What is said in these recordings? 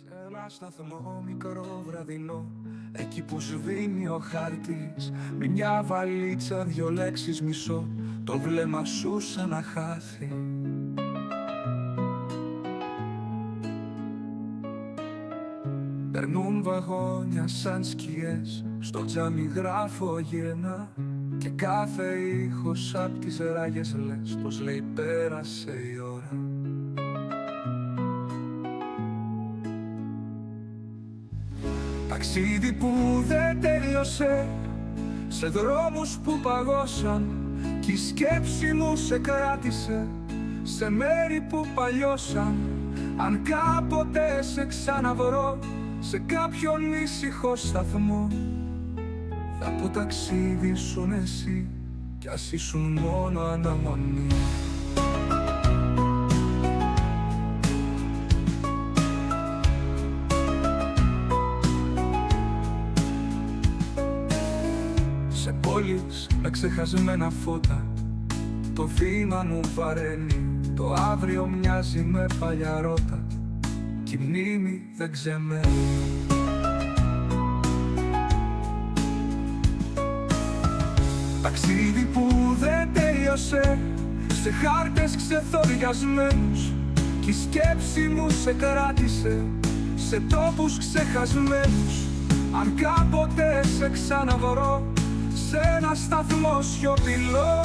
Σε ένα σταθμό μικρό βραδινό, εκεί που σβήνει ο χάρτης, με μια βαλίτσα, δυο λέξεις μισό, το βλέμμα σου σαν να χάθει. Περνούν βαγόνια σαν σκιές, στο τζάμι γράφω γυρνά, και κάθε ήχος απ' τις ράγες λες πως λέει πέρασε η ώρα. Ταξίδι που δεν τέλειωσε, σε δρόμους που παγώσαν, κι η σκέψη μου σε κράτησε σε μέρη που παλιώσαν. Αν κάποτε σε ξαναβρω σε κάποιον ήσυχο σταθμό, θα πω ταξίδι σου εσύ, κι ας ήσουν μόνο αναμονή. Σε πόλεις με ξεχασμένα φώτα, το βήμα μου βαραίνει, το αύριο μοιάζει με παλιά ρότα, κι η μνήμη δεν ξεμένει. Ταξίδι που δεν τέλειωσε, σε χάρτες ξεθοριασμένους, κι η σκέψη μου σε κράτησε σε τόπους ξεχασμένους. Αν κάποτε σε ξαναβρω σε ένα σταθμό σιωπηλό,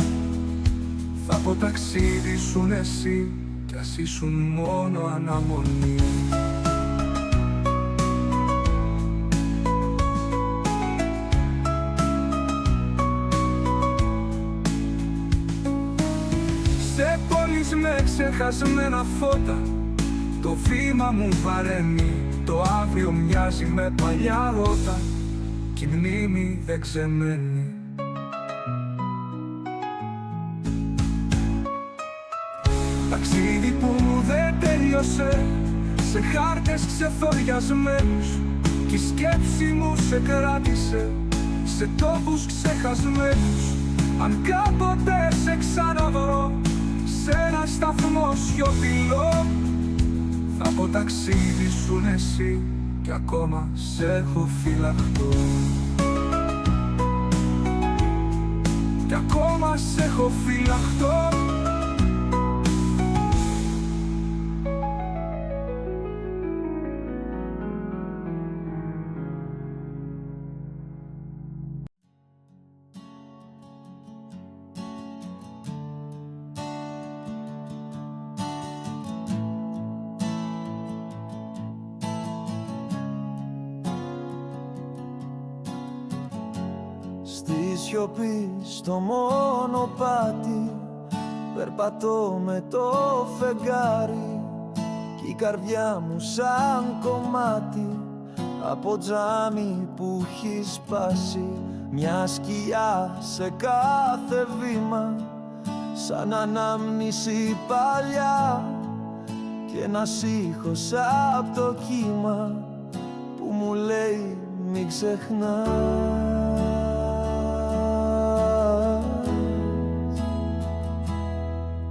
θα πω ταξίδι σου εσύ, κι ας ήσουν μόνο αναμονή. Σε πόλεις με ξεχασμένα φώτα, το βήμα μου βαραίνει, το αύριο μοιάζει με παλιά ρότα, κι η μνήμη δεν ξεμένει. Ταξίδι που δεν τέλειωσε, σε χάρτες ξεθοριασμένους, κι η σκέψη μου σε κράτησε σε τόπους ξεχασμένους. Αν κάποτε σε ξαναβρω σε ένα σταθμό σιωπηλό, θα πω ταξίδι σου εσύ, κι ακόμα σε έχω φυλαχτώ. Κι ακόμα σε έχω φυλαχτώ. Στη σιωπή στο μονοπάτι, περπατώ με το φεγγάρι, κι η καρδιά μου σαν κομμάτι από τζάμι που έχει σπάσει. Μια σκιά σε κάθε βήμα, σαν ανάμνηση παλιά, και ένας ήχος απ' το κύμα που μου λέει μην ξεχνάς.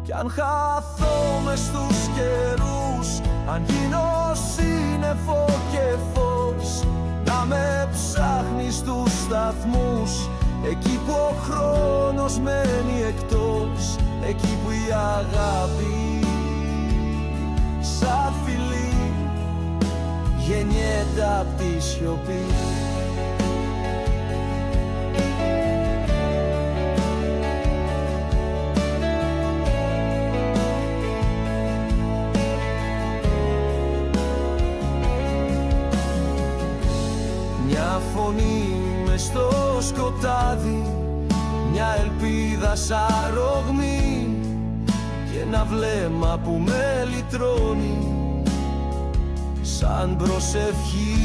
Κι αν χαθώ μες στους καιρούς, αν γίνω σύννεφο και φως, να με ψάχνεις στους σταθμούς, εκεί που ο χρόνος μένει εκτός, εκεί που η αγάπη σαν φιλί γεννιέται απ' τη σιωπή. Μια φωνή μες στο σκοτάδι, μια ελπίδα σαν ρογμή, και ένα βλέμμα που με λυτρώνει σαν προσευχή.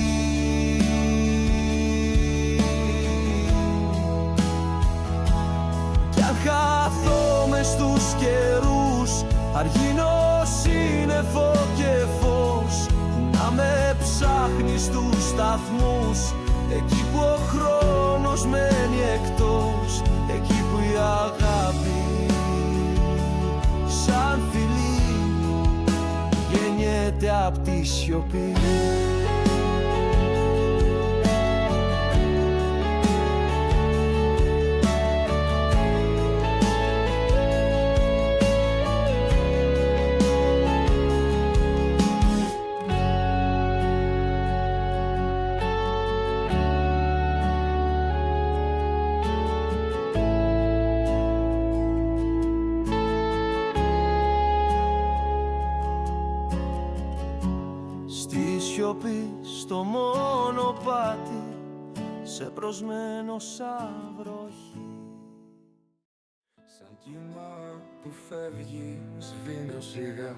Κι αν χαθώ μες στους καιρούς, αργήνω σύννεφο και φως, να με ψάχνεις στους σταθμούς, εκεί που ο χρόνος μένει εκτός, εκεί που η αγάπη σαν φιλί γεννιέται απ' τη σιωπή. σιωπή στο μονοπάτι, σε προσμένο σαν βροχή. Σαν κύμα που φεύγει, σβήνω σιγά.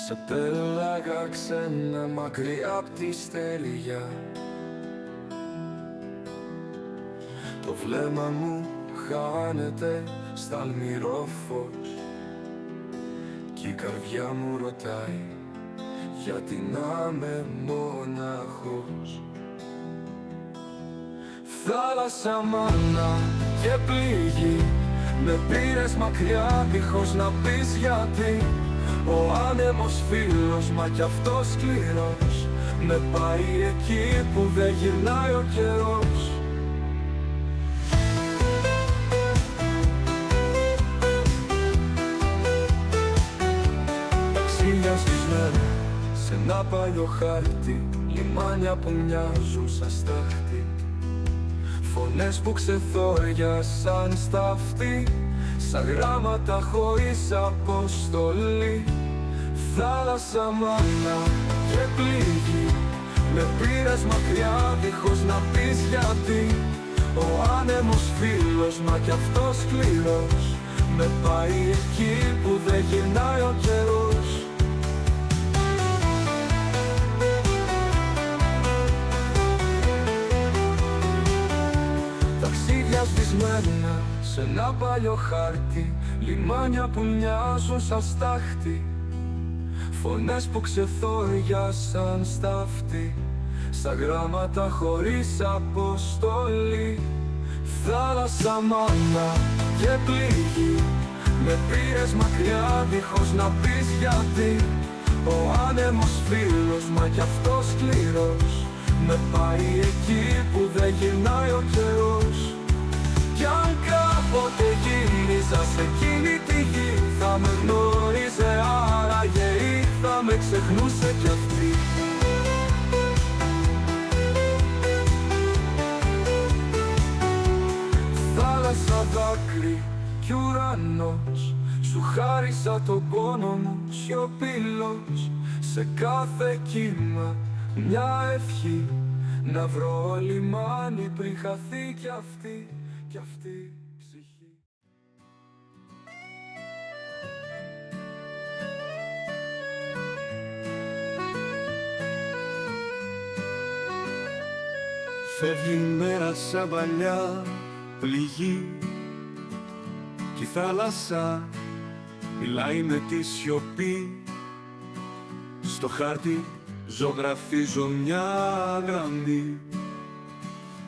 Σε πέλαγα ξένα μακριά απ' τη στεριά. Το βλέμμα μου χάνεται στα αλμυρό φως κι η καρδιά μου ρωτάει γιατί να είμαι μοναχός. Θάλασσα μάνα και πληγή, με πήρες μακριά δίχως να πεις γιατί. Ο άνεμος φίλος, μα κι αυτός σκληρός, με πάει εκεί που δεν γυρνάει ο καιρός. Ταξίδια σβησμένα σε ένα παλιό χάρτη, λιμάνια που μοιάζουν σαν στάχτη, φωνές που ξεθόριασαν στα αυτή, σαν γράμματα χωρίς αποστολή. Θάλασσα μάνα και πληγή, με πήρες μακριά δίχως να πεις γιατί. Ο άνεμος φίλος, μα κι αυτός σκληρός, με πάει εκεί που δεν γυρνάει ο καιρός. Ταξίδια σβησμένα σε ένα παλιό χάρτη, λιμάνια που μοιάζουν σαν στάχτη, φωνές που ξεθόριασαν στα αυτή, σαν γράμματα χωρίς αποστολή. Θάλασσα μάνα και πληγή, με πήρες μακριά δίχως να πεις γιατί. Ο άνεμος φίλος, μα κι αυτός σκληρός, με πάει εκεί που δεν γυρνάει ο καιρός. Κι αν κάποτε γύριζα σε εκείνη τη γη, θα με γνώριζε άραγε ή θα με ξεχνούσε κι αυτή. Θάλασσα, δάκρυ κι ουρανός, σου χάρισα τον πόνο μου σιωπηλός. Σε κάθε κύμα μια ευχή, να βρω λιμάνι πριν χαθεί κι αυτή, κι αυτή η ψυχή. Φεύγει η μέρα σαν παλιά πληγή κι η θάλασσα μιλάει με τη σιωπή. Στο χάρτη ζωγραφίζω μια γραμμή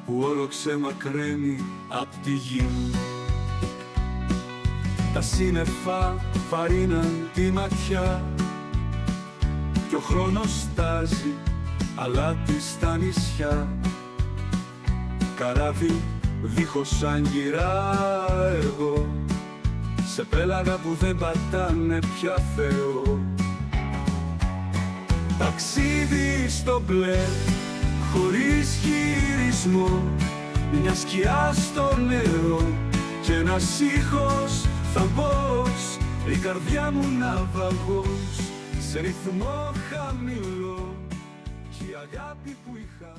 που όλο ξεμακραίνει απ' τη γη. Τα σύννεφα βαρύναν τη ματιά κι ο χρόνος στάζει αλάτι στα νησιά. Καράβι δίχως άγκυρα εγώ, σε πέλαγα που δεν πατάνε πια Θεό. Ταξίδι στο μπλε χωρίς χειρισμό, μια σκιά στο νερό και ένας ήχος θαμπός. Η καρδιά μου ναυαγός σε ρυθμό χαμηλό κι η αγάπη που είχα